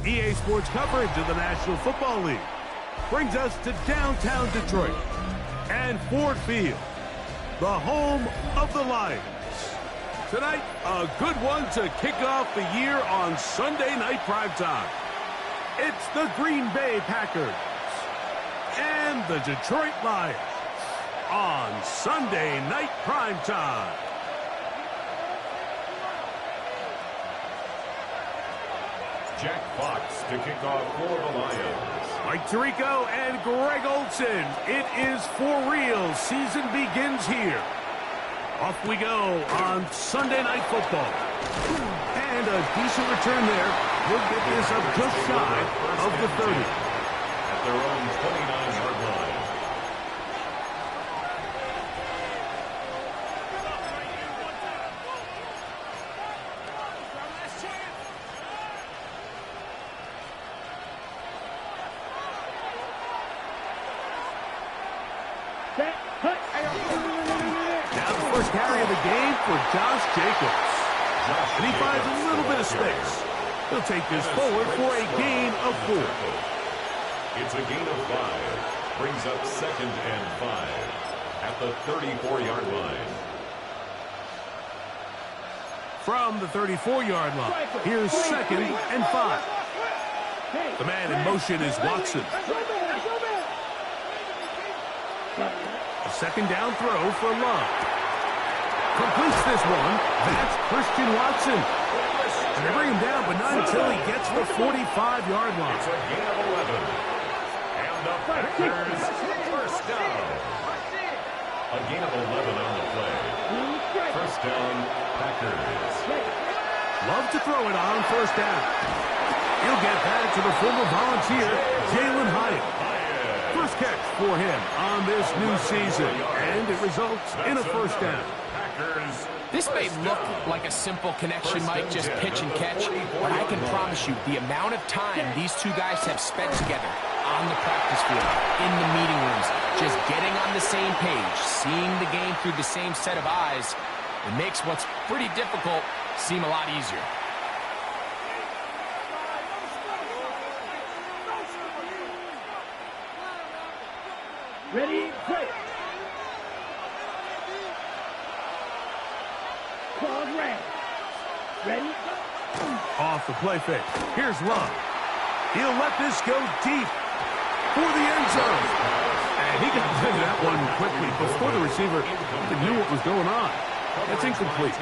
EA Sports coverage of the National Football League brings us to downtown Detroit and Ford Field, the home of the Lions. Tonight, a good one to kick off the year on Sunday night primetime. It's the Green Bay Packers and the Detroit Lions on Sunday night primetime. Jack Fox to kick off for the Lions. Mike Tirico and Greg Olsen. It is for real. Season begins here. Off we go on Sunday Night Football. And a decent return there. He'll get this up just shy of the 30. At their own 29-yard line. Now the first carry of the game for Josh Jacobs. And he finds a little bit of space. He'll take this forward for a gain of 4. It's a gain of 5. Brings up 2nd and 5 at the 34-yard line. From the 34-yard line, here's 2nd and 5. The man in motion is Watson. A 2nd down throw for Love. Completes this one. That's Christian Watson. And they bring him down, but not until he gets the 45-yard line. It's a gain of 11. And the Packers first down. A gain of 11 on the play. First down, Packers. Love to throw it on first down. He'll get that to the former Volunteer, Jalen Hyatt. First catch for him on this new season, and it results in a first down. This may look like a simple connection, Mike, just pitch and catch, but I can promise you the amount of time these two guys have spent together on the practice field, in the meeting rooms, just getting on the same page, seeing the game through the same set of eyes, it makes what's pretty difficult seem a lot easier. Ready, play. Claude Ray. Ready? Off the play fake. Here's Love. He'll let this go deep for the end zone. And he got rid of that one quickly before the receiver even knew what was going on. That's incomplete.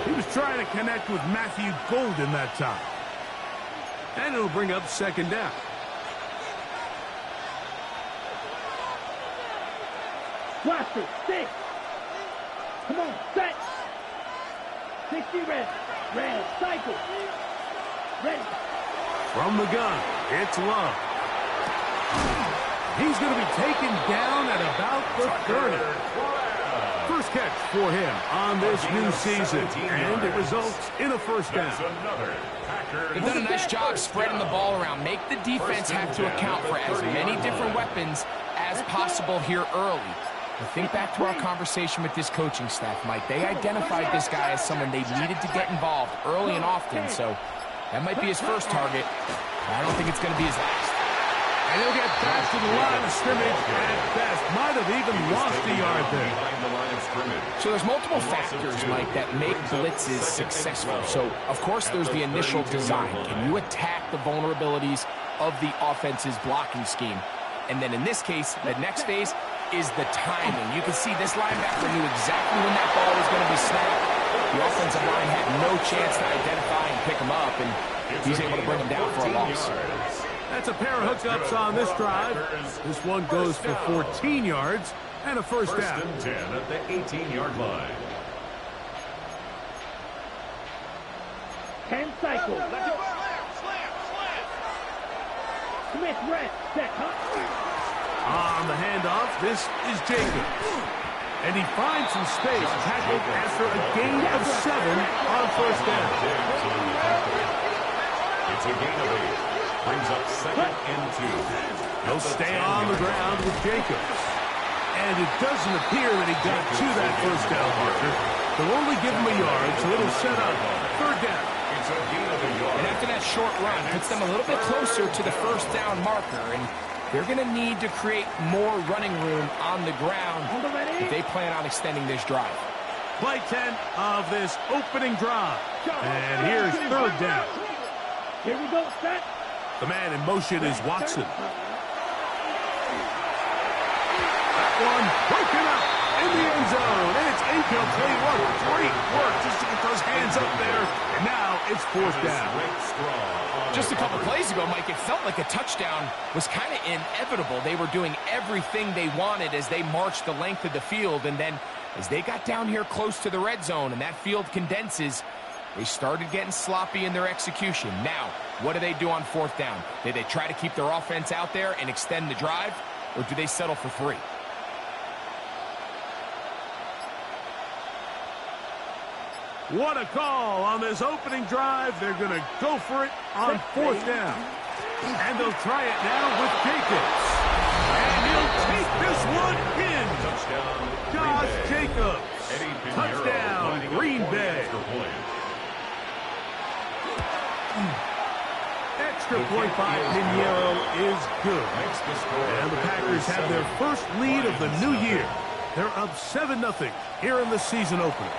He was trying to connect with Matthew Golden that time. And it'll bring up 2nd down. Watch it. 6. Come on, set. 60 red. Red, cycle. Ready. From the gun, it's Love. He's going to be taken down at about the 30. First catch for him on this new season, and it results in a first down. They've done a nice job spreading the ball around. Make the defense have to account for as many different weapons as possible here early. But think back to our conversation with this coaching staff, Mike. They identified this guy as someone they needed to get involved early and often, so that might be his first target. But I don't think it's going to be his last. And he'll get back to the line of scrimmage at best. Might have even lost a yard there. So there's multiple factors, Mike, that make blitzes successful. So, of course, there's the initial design. Can you attack the vulnerabilities of the offense's blocking scheme? And then in this case, the next phase is the timing. You can see this linebacker knew exactly when that ball was going to be snapped. The offensive line had no chance to identify and pick him up, and he's able to bring him down for a loss. That's a pair of hookups on this drive. This one goes for 14 yards and a first down. First and 10 at the 18-yard line. 10 cycles. Smith, red, set, On the handoff, this is Jacobs. And he finds some space, tackled after a gain of 7 on first down. It's a gain of 8. Brings up 2nd and 2. He'll stay on the ground with Jacobs. And it doesn't appear that he got to that first down marker. They'll only give him a yard, so it'll set up 3rd down. It's a gain of a yard. And after that short run, puts them a little bit closer to the first down marker. And they're going to need to create more running room on the ground if they plan on extending this drive. Play 10 of this opening drive. And here's third down. Here we go, set. The man in motion is Watson. That one broken up in the end zone. And it's incomplete. What great work just to get those hands up there. And now it's fourth down. Just a couple plays ago, Mike, it felt like a touchdown was kind of inevitable. They were doing everything they wanted as they marched the length of the field. And then as they got down here close to the red zone and that field condenses, they started getting sloppy in their execution. Now, what do they do on fourth down? Do they try to keep their offense out there and extend the drive, or do they settle for 3? What a call on this opening drive. They're going to go for it on fourth down. And they'll try it now with Jacobs. And he'll take this one in. Touchdown, Josh Green Bay. Jacobs. Touchdown, Green Bay. Extra point by Pinheiro is good. And the Packers have their first lead of the new year. They're up 7-0 here in the season opener.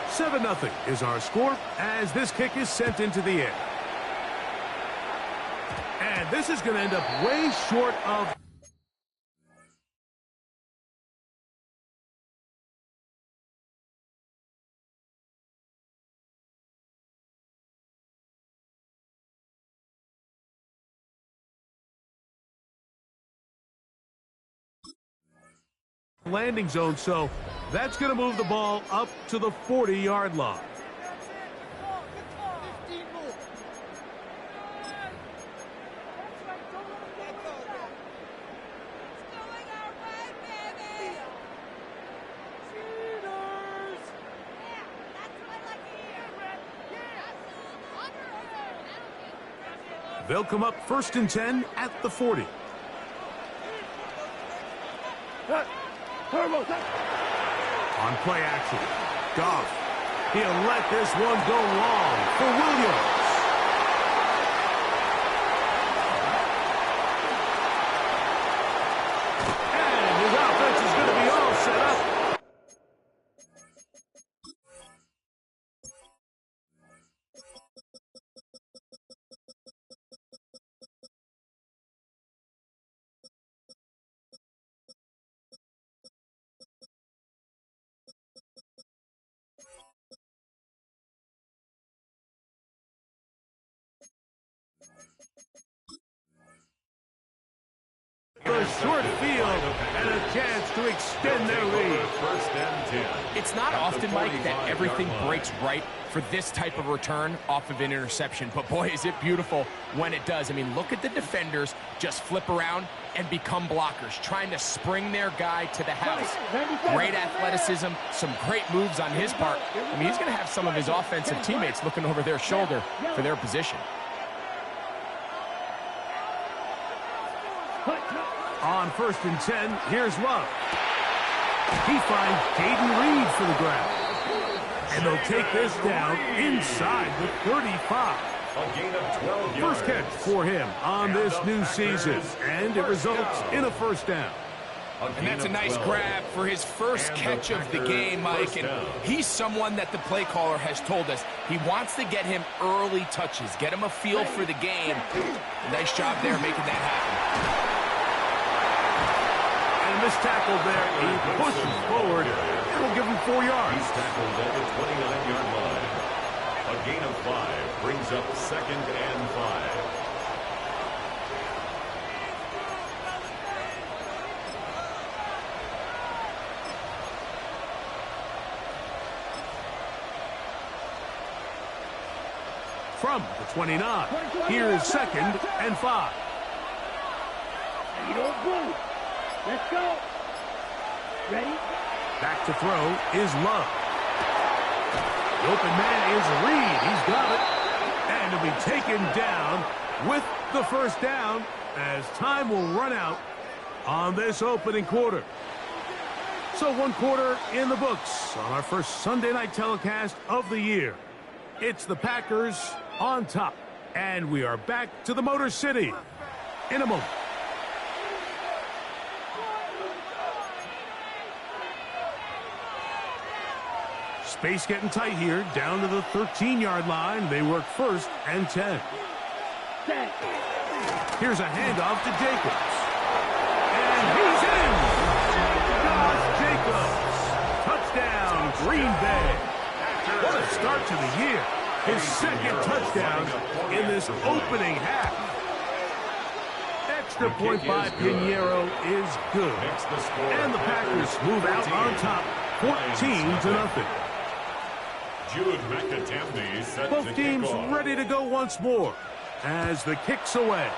7-0 is our score as this kick is sent into the air. And this is going to end up way short of... landing zone, so that's going to move the ball up to the 40-yard line. They'll come up 1st and 10 at the 40. On play action, Goff. He'll let this one go long for Williams. And his offense is going to be all set up. A short field and a chance to extend their lead. It's not often, Mike, that everything breaks right for this type of return off of an interception. But, boy, is it beautiful when it does. I mean, look at the defenders just flip around and become blockers, trying to spring their guy to the house. Great athleticism, some great moves on his part. I mean, he's going to have some of his offensive teammates looking over their shoulder for their position. On 1st and 10, here's Love. He finds Caden Reed for the grab. And they'll take this down inside the 35. A gain of 12 yards. First catch for him on this new season. And it results in a first down. And that's a nice grab for his first catch of the game, Mike. And he's someone that the play caller has told us he wants to get him early touches, get him a feel for the game. Nice job there making that happen. This tackle there, he pushes forward. It'll give him 4 yards. He's tackled at the 29-yard line. A gain of 5 brings up 2nd and 5. From the 29, here's 2nd and 5. You don't move. Let's go. Ready? Back to throw is Love. The open man is Reed. He's got it. And he'll be taken down with the first down as time will run out on this opening quarter. So 1 quarter in the books on our first Sunday night telecast of the year. It's the Packers on top. And we are back to the Motor City in a moment. Space getting tight here, down to the 13-yard line. They work 1st and 10. Here's a handoff to Jacobs. And he's in! Josh Jacobs. Touchdown, Green Bay. What a start to the year. His 2nd touchdown in this opening half. Extra point by Pinheiro is good. And the Packers move out on top, 14-0. Both teams ready to go once more as the kick's away.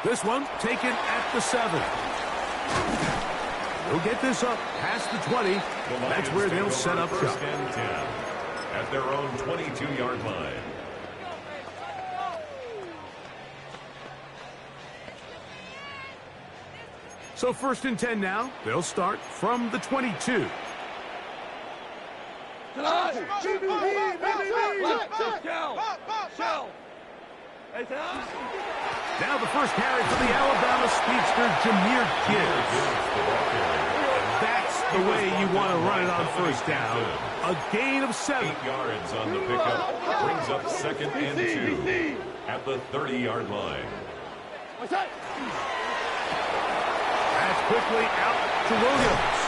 This one taken at the 7. They'll get this up past the 20. That's where they'll set up shop. At their own 22-yard line. So 1st and 10 now. They'll start from the 22. Now the first carry for the Alabama speedster, Jahmyr Gibbs. That's the way you want to run it on 1st down. A gain of 7. 8 yards on the pickup. Brings up 2nd and 2 at the 30-yard line. That's quickly out to Williams.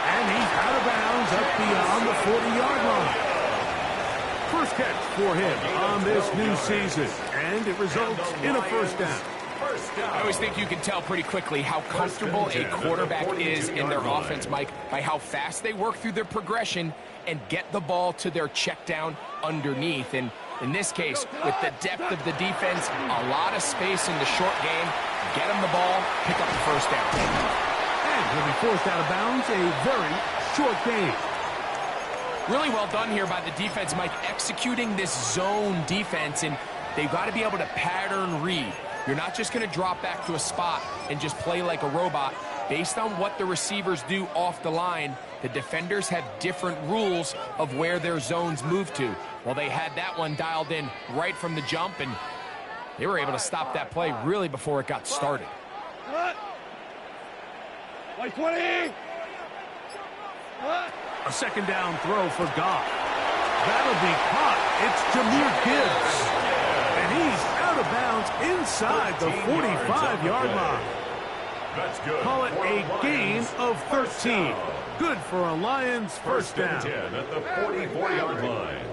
And he's out of bounds up beyond the 40-yard line. First catch for him on this new season. And it results in a 1st down. I always think you can tell pretty quickly how comfortable a quarterback is in their offense, Mike, by how fast they work through their progression and get the ball to their check down underneath. And in this case, with the depth of the defense, a lot of space in the short game, get them the ball, pick up the 1st down. And he'll be forced out of bounds, a very short game. Really well done here by the defense, Mike, executing this zone defense, and they've got to be able to pattern read. You're not just going to drop back to a spot and just play like a robot. Based on what the receivers do off the line, the defenders have different rules of where their zones move to. Well, they had that one dialed in right from the jump, and they were able to stop that play really before it got started. 20. A 2nd down throw for Goff. That'll be caught. It's Jahmyr Gibbs. And he's out of bounds inside the 45-yard line. That's good. Call it a gain of 13. Good for a Lions 1st down. 10 at the 44-yard line.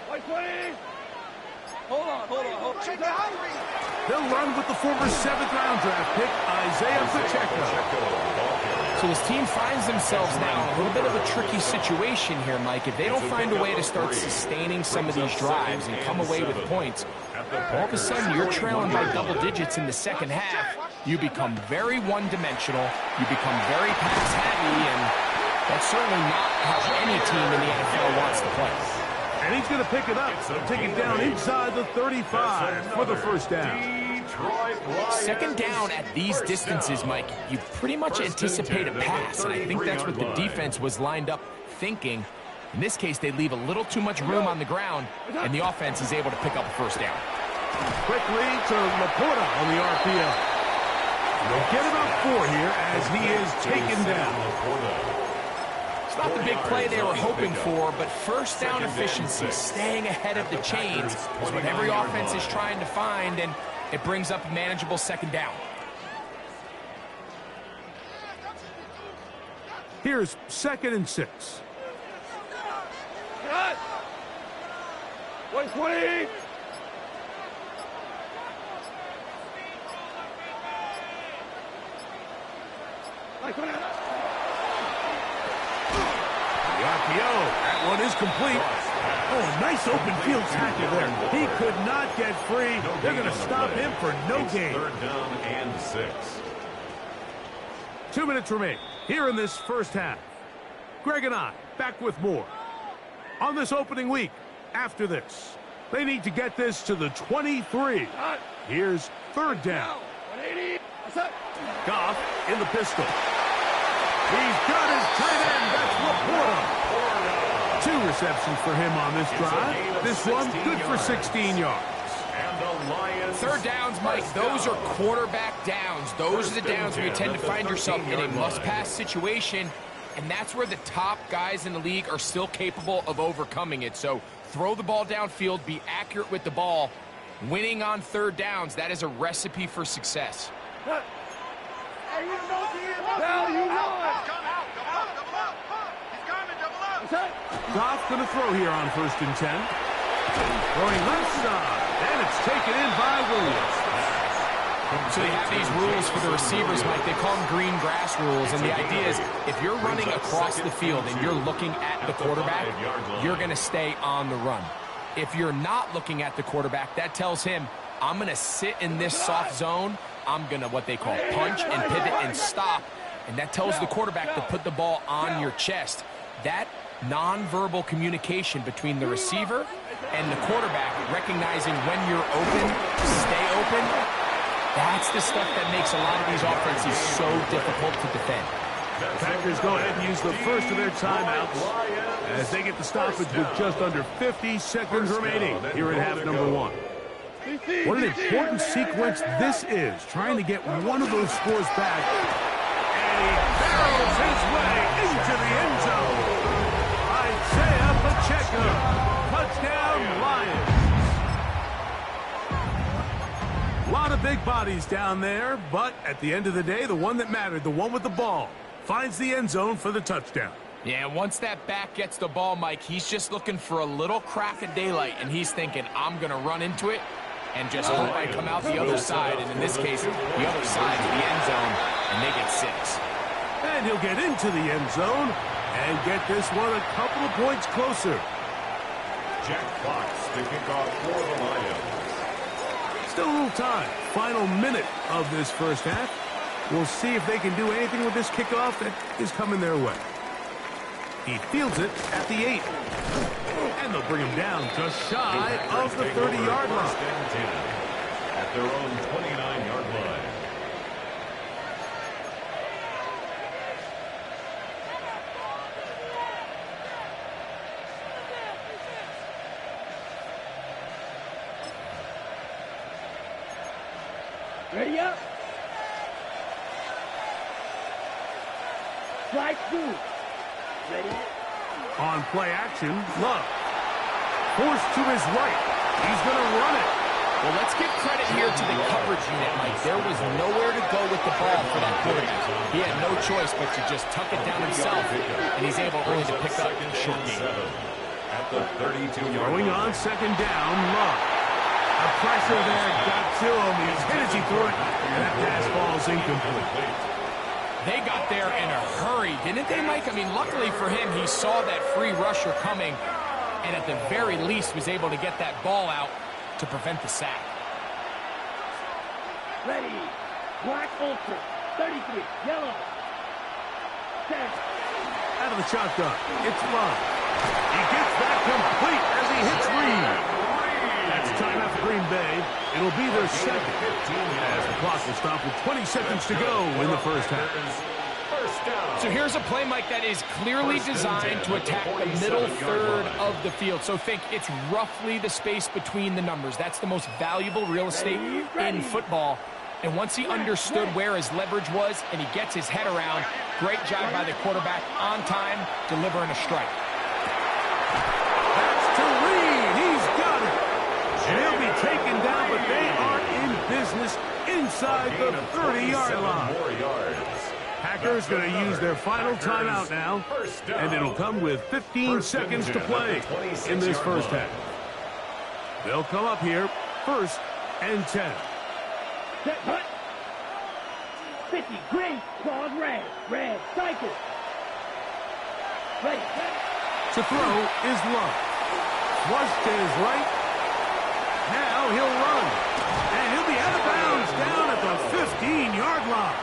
20. Hold on. They'll run with the former 7th-round draft pick, Isaiah Pacheco. So his team finds themselves now in a little bit of a tricky situation here, Mike. If they don't find a way to start sustaining some of these drives and come away with points, all of a sudden you're trailing by double digits in the 2nd half. You become very one-dimensional. You become very pass-heavy, and that's certainly not how any team in the NFL wants to play. And he's going to pick it up. Take it down inside the 35 for the 1st down. 2nd down at these distances, Mike, you pretty much anticipate a pass, and I think that's what the defense was lined up thinking. In this case, they leave a little too much room on the ground, and the offense is able to pick up a 1st down. Quickly to Laporta on the RPO. They'll get about 4 here as he is taken down. It's not the big play they were hoping for, but 1st down efficiency, staying ahead of the chains, is what every offense is trying to find, and it brings up a manageable 2nd down. Here's 2nd and 6. 20. That one is complete. Oh, nice open field tackle there. He could not get free. They're going to stop him for no gain. 3rd down and 6. 2 minutes remain here in this 1st half. Greg and I back with more on this opening week after this. They need to get this to the 23. Here's third down. Goff in the pistol. He's got his tight end. That's Laporta. 2 receptions for him on this drive. This one good for 16 yards. Third downs, Mike, those are quarterback downs. Those are the downs where you tend to find yourself in a must-pass situation, and that's where the top guys in the league are still capable of overcoming it. So throw the ball downfield, be accurate with the ball. Winning on third downs, that is a recipe for success. Well, you know it. Goff going to throw here on 1st and 10. Throwing left side, and it's taken in by Williams. So they have these rules for the receivers, Mike. They call them green grass rules, and the idea is if you're running across the field and you're looking at the quarterback, you're going to stay on the run. If you're not looking at the quarterback, that tells him, I'm going to sit in this soft zone. I'm going to what they call punch and pivot and stop, and that tells the quarterback to put the ball on your chest. That nonverbal communication between the receiver and the quarterback, recognizing when you're open, stay open, that's the stuff that makes a lot of these offenses so difficult to defend. Packers go ahead and use the first of their timeouts as they get the stoppage with just under 50 seconds remaining here in half number 1. What an important sequence this is, trying to get one of those scores back. And he barrels his way into the end zone. Isaiah Pacheco, touchdown Lions. A lot of big bodies down there, but at the end of the day, the one that mattered, the one with the ball, finds the end zone for the touchdown. Yeah, once that back gets the ball, Mike, he's just looking for a little crack of daylight, and he's thinking, I'm going to run into it and just hope I come out the other side. And in this case, the other side of the end zone, and they get 6. And he'll get into the end zone and get this one a couple of points closer. Jack Fox to kick off for the Lions. Still a little time. Final minute of this first half. We'll see if they can do anything with this kickoff that is coming their way. He fields it at the 8. And they'll bring him down just shy of the 30-yard line. At their own 29-yard line. Ready up. Strike 2. Ready? On play action, Love. Forced to his right. He's going to run it. Well, let's give credit here to the coverage unit, Mike. There was nowhere to go with the ball for that quarterback. He had no choice but to just tuck it down himself, and he's able really to pick up a short game. At the 32-yard Going on 2nd down, Love. The pressure there got to him. He's hit as he threw it, and that pass falls incomplete. They got there in a hurry, didn't they, Mike? I mean, luckily for him, he saw that free rusher coming, and at the very least was able to get that ball out to prevent the sack. Ready. Black Ultra. 33. Yellow. Set. Out of the shotgun, it's Love. He gets that complete as he hits Reed. That's timeout for Green Bay. It'll be their second, as the clock will stop with 20 seconds to go in the first half. So here's a play, Mike, that is clearly designed to attack the middle third of the field. So think it's roughly the space between the numbers. That's the most valuable real estate in football. And once he understood where his leverage was and he gets his head around, great job by the quarterback on time, delivering a strike. That's to Reed. He's got it. And he'll be taken down, but they are in business inside the 30-yard line. Packers going to use their final timeout now, and it'll come with 15 seconds to play in this first half. They'll come up here, 1st and 10. Set. Hut. 50. Green. Claws red. Red. Cycle. Ready. Set. To throw is Love. Flush to his right. Now he'll run. And he'll be out of bounds down at the 15-yard line.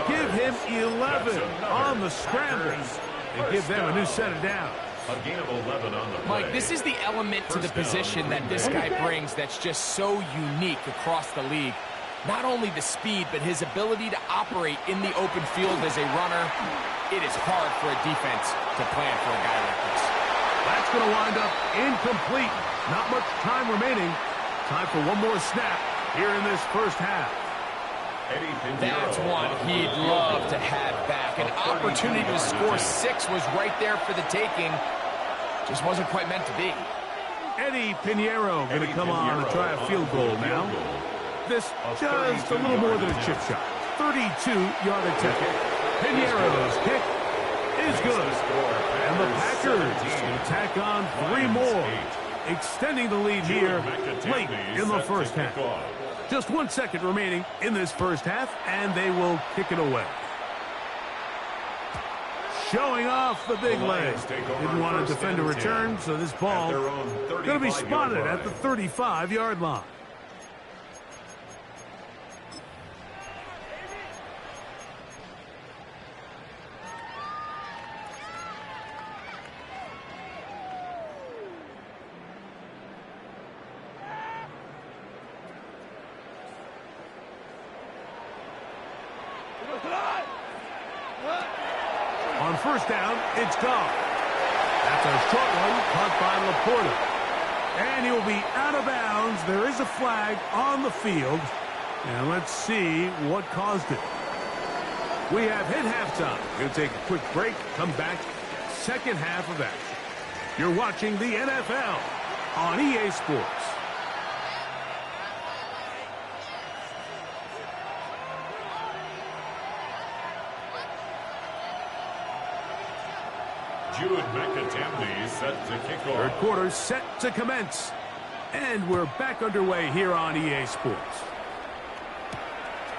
Give him 11 on the scramble and give them a new set of downs. A gain of 11 on the play. Mike, this is the element to the position that this guy brings that's just so unique across the league. Not only the speed, but his ability to operate in the open field as a runner. It is hard for a defense to plan for a guy like this. That's going to wind up incomplete. Not much time remaining. Time for one more snap here in this first half. That's one he'd love to have back. An opportunity to score 6 was right there for the taking. Just wasn't quite meant to be. Eddie Pinheiro going to come on and try a field goal now. This just a little more than a chip shot. 32-yard attempt. Pinheiro's kick is good. And the Packers will tack on 3 more, extending the lead here late in the first half. Just 1 second remaining in this first half, and they will kick it away. Showing off the big leg. Didn't want to defend a return, so this ball going to be spotted at the 35-yard line. On first down, it's gone. That's a short one caught by Laporta. And he'll be out of bounds. There is a flag on the field. And let's see what caused it. We have hit halftime. Going to take a quick break, come back, second half of action. You're watching the NFL on EA Sports. Jude McAtamney set to kick off. Third quarter set to commence. And we're back underway here on EA Sports.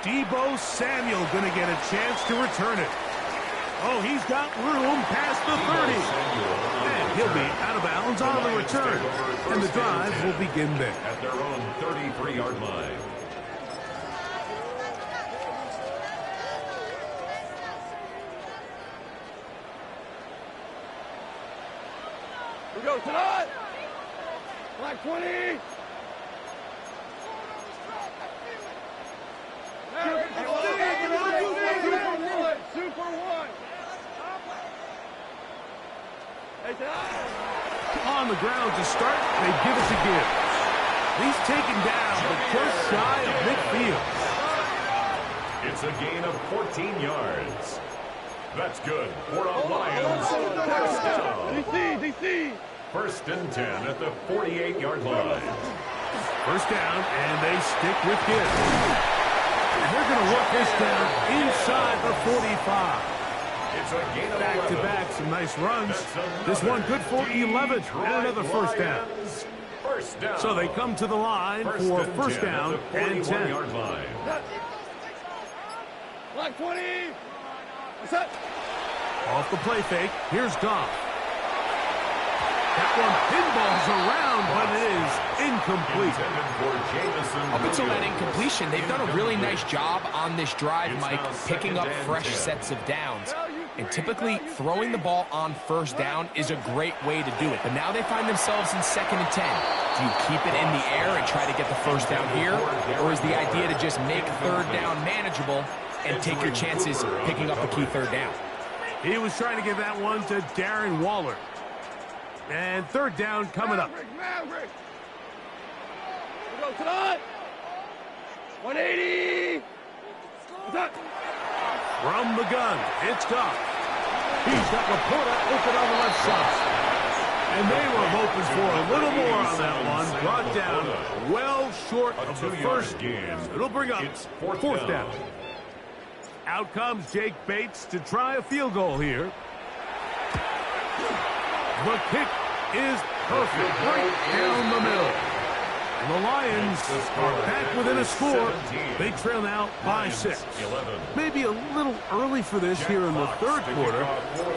Deebo Samuel going to get a chance to return it. Oh, he's got room past the 30. And he'll be out of bounds on the return. And the drive will begin there. At their own 33-yard line. We go tonight. Black 20. Super one. On the ground to start, they give it to Gibbs. He's taken down, but just shy of midfield. It's a gain of 14 yards. That's good for the Lions. First down. DC. First and 10 at the 48-yard line. First down, and they stick with Gibbs. And they're going to work this down inside the 45. It's a gain of Back-to-back, some nice runs. This one good for 11 and another first down. First down. So they come to the line for first down and 10. Yard line. Black 20. Set. Off the play fake, here's Goff. That one pinballs around, but it is incomplete. Up until that incompletion, they've done a really nice job on this drive, Mike, picking up fresh sets of downs. And typically, throwing the ball on first down is a great way to do it. But now they find themselves in second and 10. Do you keep it in the air and try to get the first down here? Or is the idea to just make third down manageable and take your chances picking up the key third down? He was trying to give that one to Darren Waller. And third down coming up. Maverick. We go tonight. 180. Set. From the gun, it's Goff. He's got Laporta open on the left side. And they were hoping for a little more on that one. Brought down well short of the first game. It'll bring up fourth down. Out comes Jake Bates to try a field goal here. The kick is perfect right down the middle. And the Lions are back within a score. They trail now by 6. Maybe a little early for this here in the third quarter.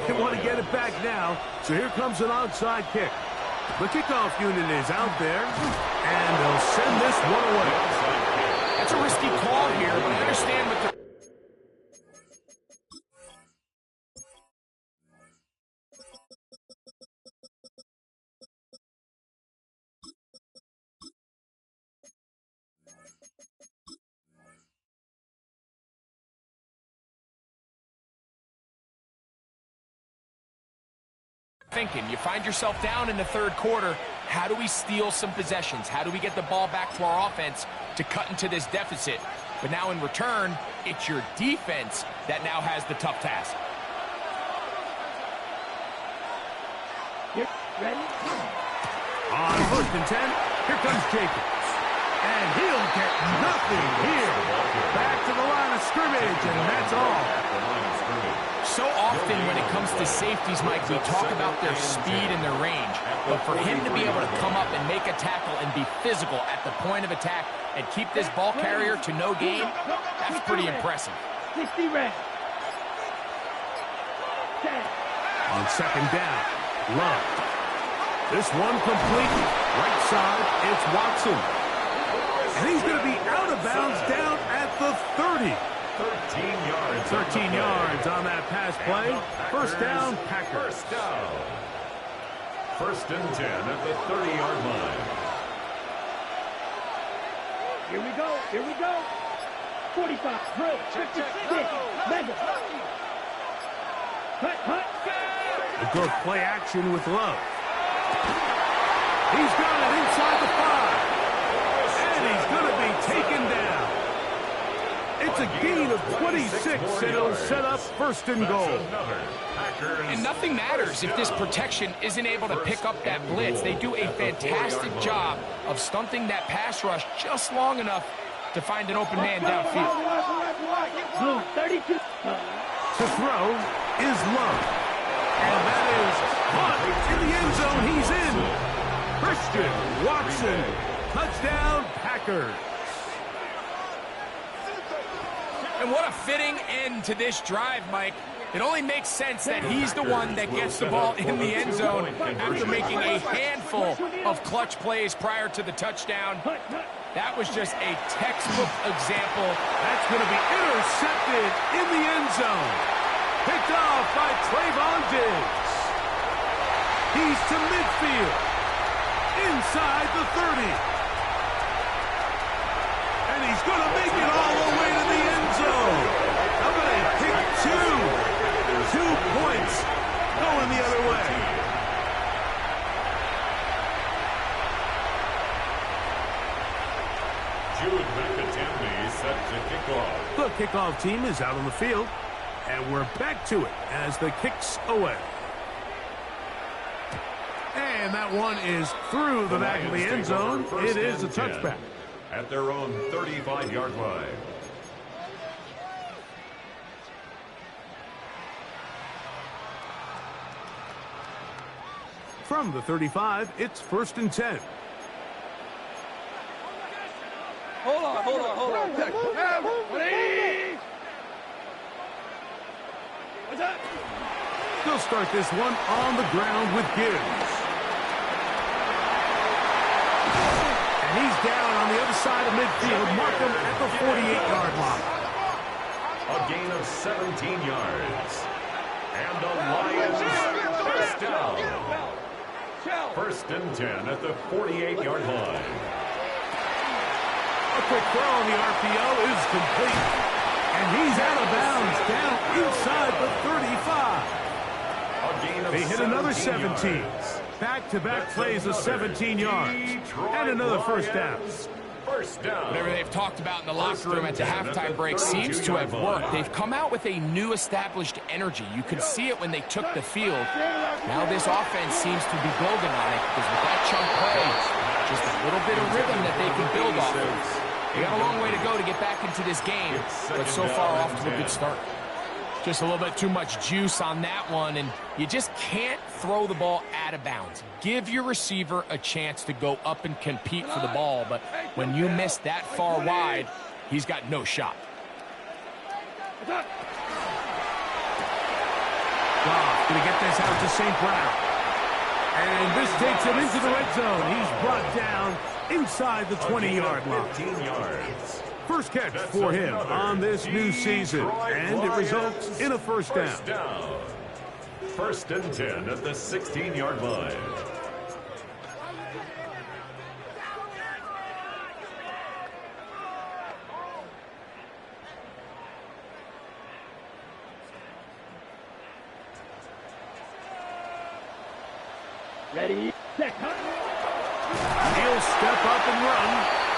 They want to get it back now. So here comes an onside kick. The kickoff unit is out there, and they'll send this one away. That's a risky call here, but I understand what they're Thinking, you find yourself down in the third quarter. How do we steal some possessions? How do we get the ball back to our offense to cut into this deficit? But now in return, it's your defense that now has the tough task. Ready? On 1st and 10, here comes Jacobs. And he'll get nothing here. Back to the line of scrimmage, and that's all. So often when it comes to safeties, Mike, we talk about their speed and their range. But for him to be able to come up and make a tackle and be physical at the point of attack and keep this ball carrier to no gain, that's pretty impressive. 60 reps. On 2nd down, Love. This one complete. Right side, it's Watson. And he's going to be out of bounds down at the 30. 13 yards. 13 yards on that pass play. First down, Packers. First down. 1st and 10 at the 30-yard line. Here we go. Here we go. 45. Drill. 56. Mega. Cut. A good play action with Love. He's got it inside the 5. And he's going to be taken down. It's a gain of 26, and it'll set up 1st and goal. And nothing matters if this protection isn't able to pick up that blitz. They do a fantastic job of stunting that pass rush just long enough to find an open man downfield. 32. To throw is Love. And that is caught in the end zone. He's in. Christian Watson. Touchdown, Packers. And what a fitting end to this drive, Mike. It only makes sense that he's the one that gets the ball in the end zone after making a handful of clutch plays prior to the touchdown. That was just a textbook example. That's going to be intercepted in the end zone. Picked off by Trayvon Diggs. He's to midfield. Inside the 30. And he's going to make it all the way to the end zone. How about a pick 2? 2 points going the other way. Jude McAtempney set to kick off. The kickoff team is out on the field, and we're back to it as the kick's away. And that one is through the back of the end zone. It is a touchback. At their own 35-yard line. From the 35, it's 1st and 10. Hold on. Please. What's up? They'll start this one on the ground with Gibbs. And he's down on the other side of midfield. Mark him at the 48-yard line. A gain of 17 yards. And the Lions first down. 1st and 10 at the 48-yard line. A quick throw on the RPO is complete. And he's out of bounds down inside the 35. They hit another 17. Yards. Back-to-back plays of 17 yards. And another first down. First down. Whatever they've talked about in the locker room at the halftime break seems to have worked. They've come out with a new established energy. You could see it when they took the field. Now this offense seems to be building on it because with that chunk play, just a little bit of rhythm that they can build off of. They got a long way to go to get back into this game, but so far off to a good start. Just a little bit too much juice on that one, and you just can't throw the ball out of bounds. Give your receiver a chance to go up and compete for the ball, but when you miss that far wide, he's got no shot. Goff going to get this out to St. Brown. And this takes him into the red zone. He's brought down inside the 20-yard line. 15 yards. First catch for him on this new season, and it results in a first down. 1st and 10 at the 16-yard line. Ready, set, cut. He'll step up and run,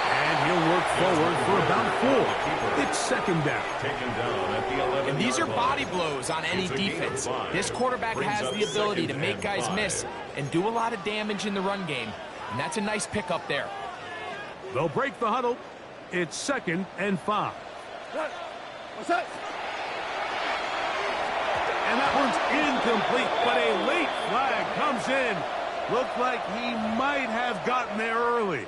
and he'll work forward for about 4. It's second down. Taken down at the 11. And these are body blows on any defense. This quarterback has the ability to make guys miss and do a lot of damage in the run game. And that's a nice pickup there. They'll break the huddle. It's second and 5. What's up? And that one's incomplete, but a late flag comes in. Looked like he might have gotten there early.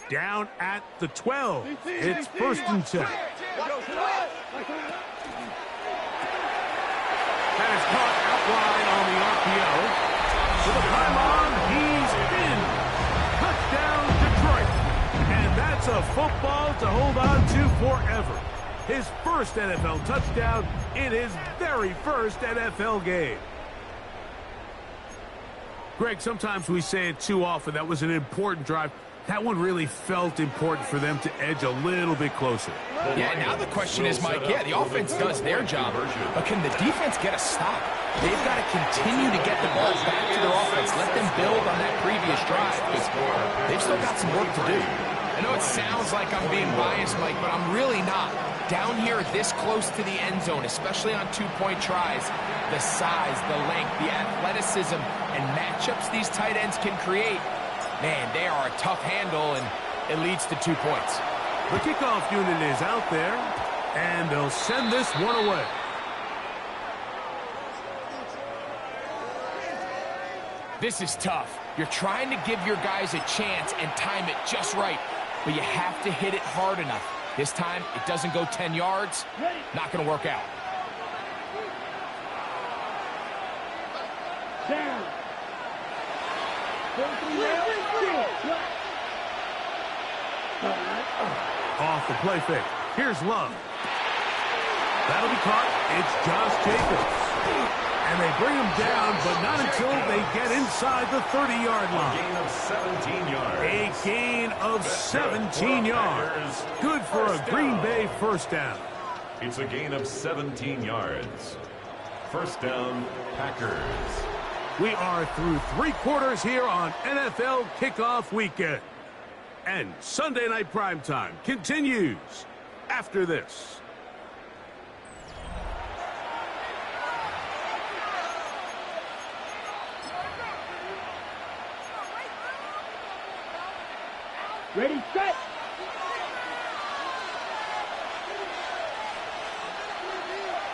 Down at the 12. It's first and 10. That is caught out wide on the RPO. To the pylon, he's in. Touchdown, Detroit. And that's a football to hold on to forever. His first NFL touchdown in his very first NFL game. Greg, sometimes we say it too often. That was an important drive. That one really felt important for them to edge a little bit closer. Yeah, now the question is, Mike, yeah, the offense does their job, but can the defense get a stop? They've got to continue to get the ball back to their offense. Let them build on that previous drive, because they've still got some work to do. I know it sounds like I'm being biased, Mike, but I'm really not. Down here this close to the end zone, especially on two-point tries, the size, the length, the athleticism, and matchups these tight ends can create, man, they are a tough handle, and it leads to 2 points. The kickoff unit is out there, and they'll send this one away. This is tough. You're trying to give your guys a chance and time it just right, but you have to hit it hard enough. This time, it doesn't go 10 yards. Not going to work out. Down. Off the play fake. Here's Love. That'll be caught. It's Josh Jacobs. And they bring him down, but not until they get inside the 30-yard line. A gain of 17 yards. A gain of 17 yards. Good for a Green Bay first down. It's a gain of 17 yards. First down, Packers. We are through 3 quarters here on NFL Kickoff Weekend. And Sunday Night Primetime continues after this. Ready, set.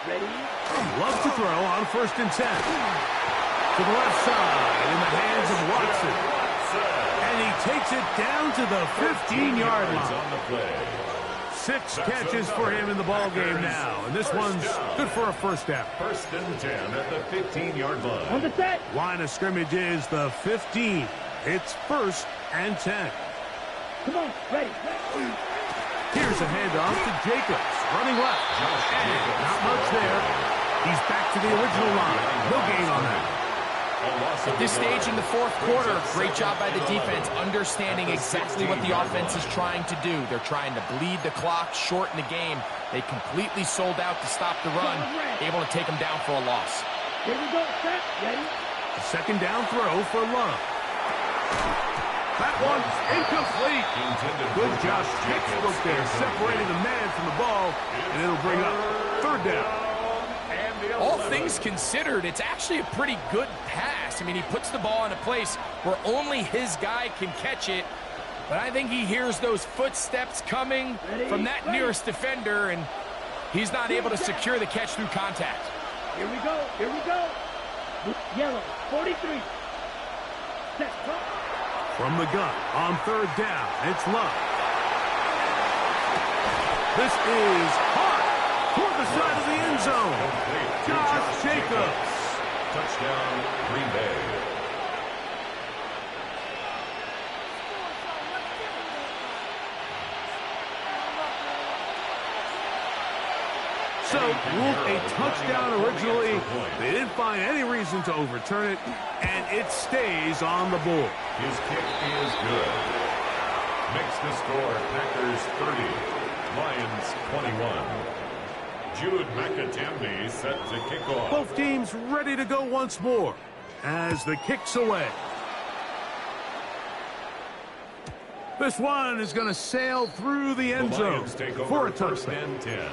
Ready. Love to throw on first and 10. To the left side in the hands of Watson. And he takes it down to the 15-yard line. On the play. 6 catches for him in the ball game now. And this one's good for a first down. First and 10 at the 15-yard line. On the set. Line of scrimmage is the 15. It's first and 10. Come on, ready. Here's a handoff to Jacobs. Running left. And not much there. He's back to the original line. No gain on that. At this stage in the fourth quarter, great job by the defense, understanding exactly what the offense is trying to do. They're trying to bleed the clock, shorten the game. They completely sold out to stop the run, able to take them down for a loss. Here we go, set, ready. Second down throw for Love. That one's incomplete. Good job, textbook there, separating the man from the ball, and it'll bring up third down. All things considered, it's actually a pretty good pass. I mean, he puts the ball in a place where only his guy can catch it. But I think he hears those footsteps coming from that nearest defender, and he's not able to secure the catch through contact. Here we go, here we go. Yellow, 43. Set, go. From the gun on third down, it's Love. This is hot toward the side of the end zone. Josh Jacobs. Touchdown, Green Bay. So, ruled a touchdown originally. They didn't find any reason to overturn it, and it stays on the board. His kick is good. Makes the score Packers 30, Lions 21. Jude McAtamney set to kick off. Both teams ready to go once more as the kick's away. This one is going to sail through the end zone for a touchdown. 1st and 10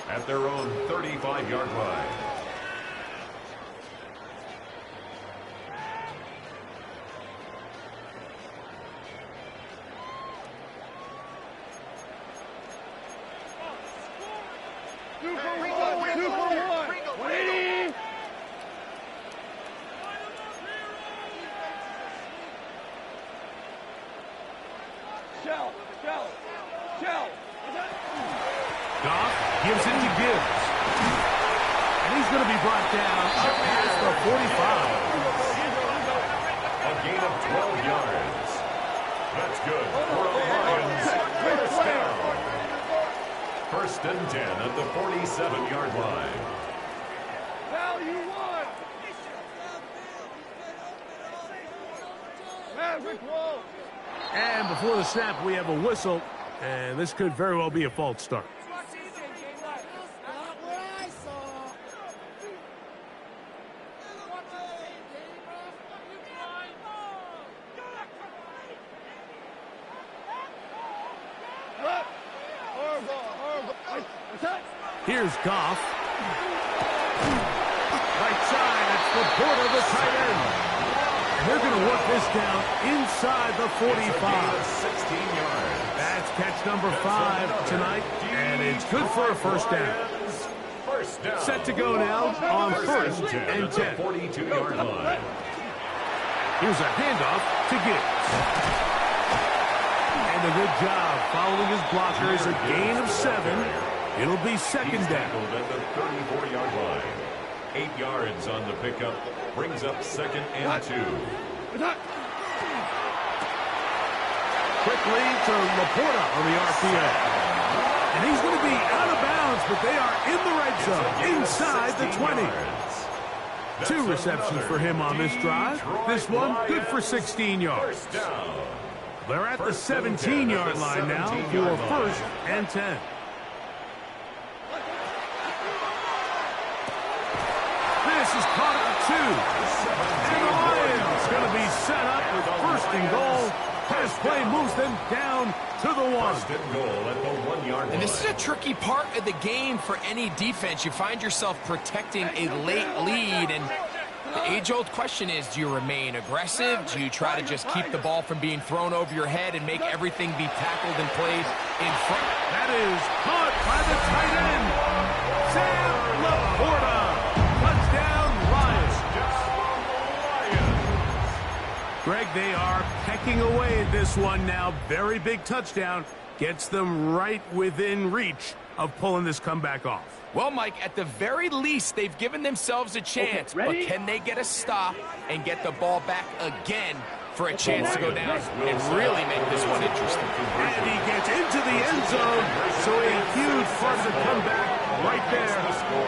at their own 35-yard line. Goff gives it to Gibbs. And he's going to be brought down up past the 45. A gain of 12 yards. That's good for a Lions first down. 1st and 10 at the 47-yard line. Now you won. Maverick roll. And before the snap, we have a whistle. And this could very well be a false start. Here's Goff. Right side, it's the border, the tight end. And they're going to work this down inside the 45. 16 yards. That's catch number 5 tonight, and it's good for a first down. First down. Set to go now on 1st and 10. 42-yard line. Here's a handoff to Gibbs. And a good job following his blockers, a gain of 7. It'll be 2nd down. At the 34-yard line. 8 yards on the pickup. Brings up 2nd and 2. Quickly to Laporta on the RPA. And he's going to be out of bounds, but they are in the red zone, inside the 20. 2 receptions for him on this drive. This one, good for 16 yards. They're at the 17-yard line now for 1st and 10. This is caught up 2. And the Lions going to be set up with 1st and goal. Pass play moves them down to the 1. 1st and goal at the 1-yard line. And this is a tricky part of the game for any defense. You find yourself protecting a late lead, and the age-old question is, do you remain aggressive? Do you try to just keep the ball from being thrown over your head and make everything be tackled and played in front? That is caught by the tight end, Sam Laporta. Touchdown, Lions. Greg, they are pecking away at this one now. Very big touchdown. Gets them right within reach of pulling this comeback off. Well, Mike, at the very least, they've given themselves a chance. But can they get a stop and get the ball back again for a chance to go down and really make this one interesting? And he gets into the end zone, so a huge part of the comeback right there.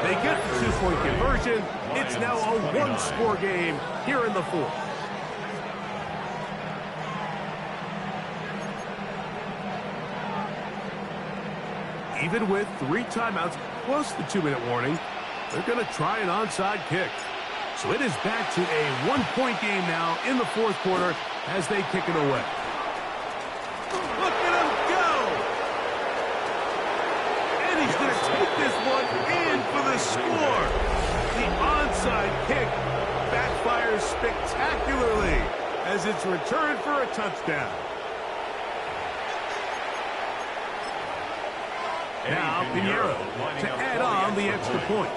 They get the 2-point conversion. It's now a 1-score game here in the 4th. Even with 3 timeouts plus the 2-minute warning, they're going to try an onside kick. So it is back to a 1-point game now in the 4th quarter as they kick it away. Look at him go! And he's going to take this one in for the score. The onside kick backfires spectacularly as it's returned for a touchdown. Now Pinheiro to add on the extra point.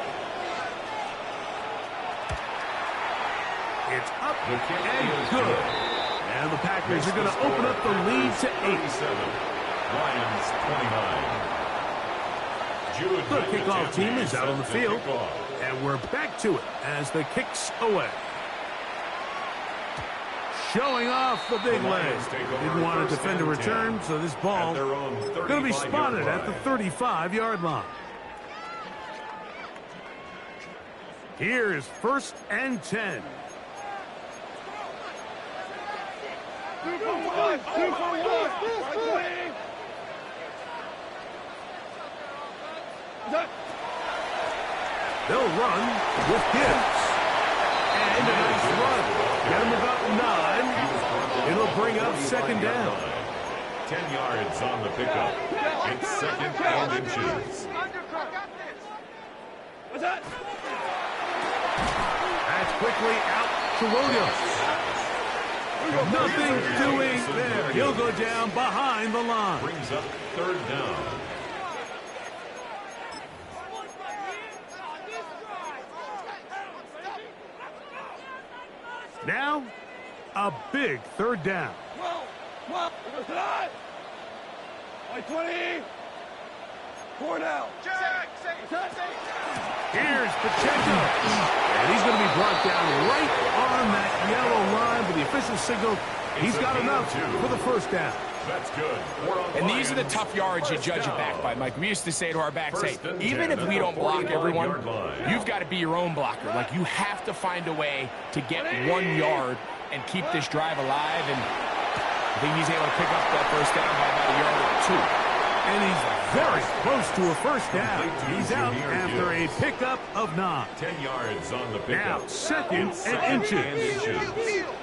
It's up and good. And the Packers are going to open up the lead to 8. Lions 29. The kickoff team is out on the field. And we're back to it as the kick's away. Showing off the big leg. Didn't want to defend a return, so this ball going to be spotted at the 35-yard line. Here's 1st and 10. 2 for 1. 2 for 1. They'll run with Gibbs. And a nice run. Get him about 9. It'll bring up second down. 10 yards on the pickup. It's second and inches. That's quickly out to Williams. Nothing doing there. He'll go down behind the line. Brings up third down. Now, a big third down. 20. 4 now. Here's Pacheco. And he's going to be brought down right on that yellow line with the official signal. He's got enough for the first down. That's good. And these are the tough yards you judge it back by, Mike. We used to say to our backs, hey, even if we don't block everyone, you've got to be your own blocker. Like, you have to find a way to get 1 yard and keep this drive alive. And I think he's able to pick up that first down by about a yard or 2. And he's very close to a first down. He's out after a pickup of 9. 10 yards on the pickup. Now, second and inches.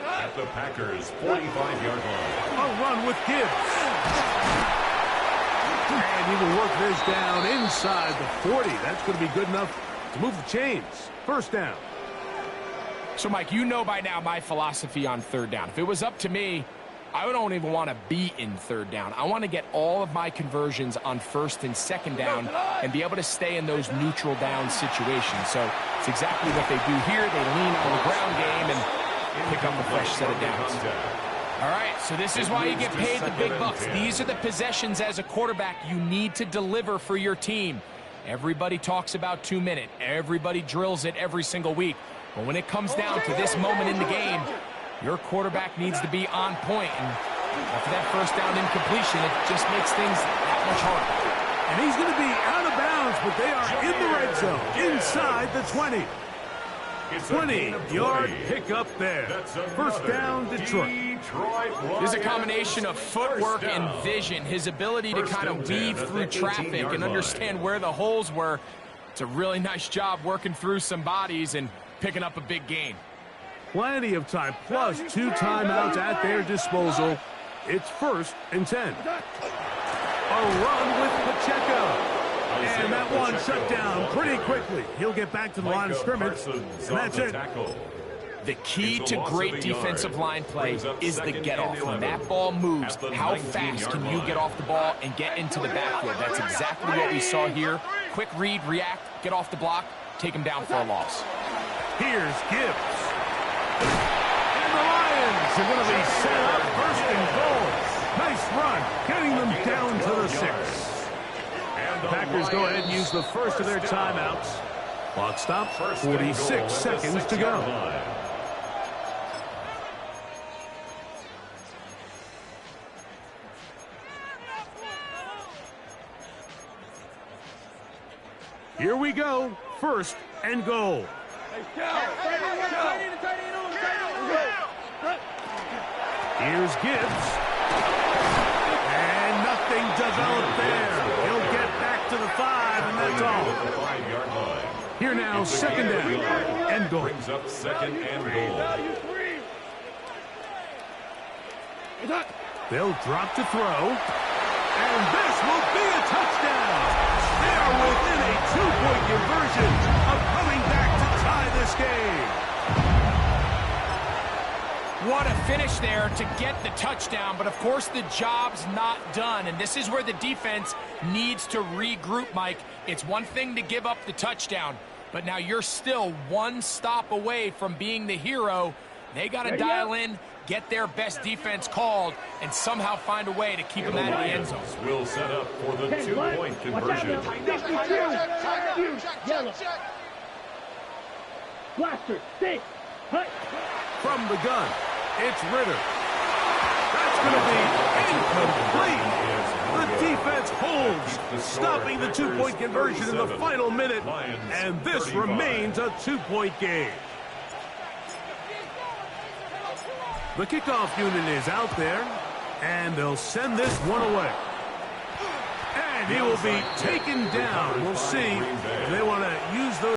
At the Packers' 45-yard line. A run with Gibbs. And he will work this down inside the 40. That's going to be good enough to move the chains. First down. So, Mike, you know by now my philosophy on third down. If it was up to me, I don't even want to be in third down. I want to get all of my conversions on first and second down and be able to stay in those neutral down situations. So it's exactly what they do here. They lean on the ground game and pick up a fresh set of downs. All right, so this is why you get paid the big bucks. These are the possessions as a quarterback you need to deliver for your team. Everybody talks about 2-minute. Everybody drills it every single week. But when it comes down to this moment in the game, your quarterback needs to be on point, and after that first down incompletion, it just makes things that much harder. And he's going to be out of bounds, but they are in the red zone, inside the 20. 20-yard pickup there. First down, Detroit. There's a combination of footwork and vision, his ability to kind of weave through traffic and understand where the holes were. It's a really nice job working through some bodies and picking up a big gain. Plenty of time, plus 2 timeouts at their disposal. It's first and 10. A run with Pacheco. And that one shut down pretty quickly. He'll get back to the line of scrimmage, and that's it. The key to great defensive line play is the get-off. When that ball moves, how fast can you get off the ball and get into the backfield? That's exactly what we saw here. Quick read, react, get off the block, take him down for a loss. Here's Gibbs. And the Lions are going to be set up first and goal. Nice run, getting them down to the 6. The Packers go ahead and use the first of their timeouts. Clock stop, 46 seconds to go. Here we go, first and goal. Here's Gibbs. And nothing developed there. He'll get back to the 5, and that's all. Here now, second down and goal. Brings up second and goal. They'll drop to throw. And this will be a touchdown. They are within a 2-point conversion of coming back to tie this game. What a finish there to get the touchdown, but of course the job's not done, and this is where the defense needs to regroup, Mike. It's one thing to give up the touchdown, but now you're still one stop away from being the hero. They got to dial in, get their best defense called, and somehow find a way to keep them out of the end zone. Will set up for the 2-point conversion. Blaster, stay. From the gun, it's Ritter. That's going to be incomplete. The defense holds, stopping the 2-point conversion in the final minute, and this remains a 2-point game. The kickoff unit is out there, and they'll send this one away. And he will be taken down. We'll see if they want to use those.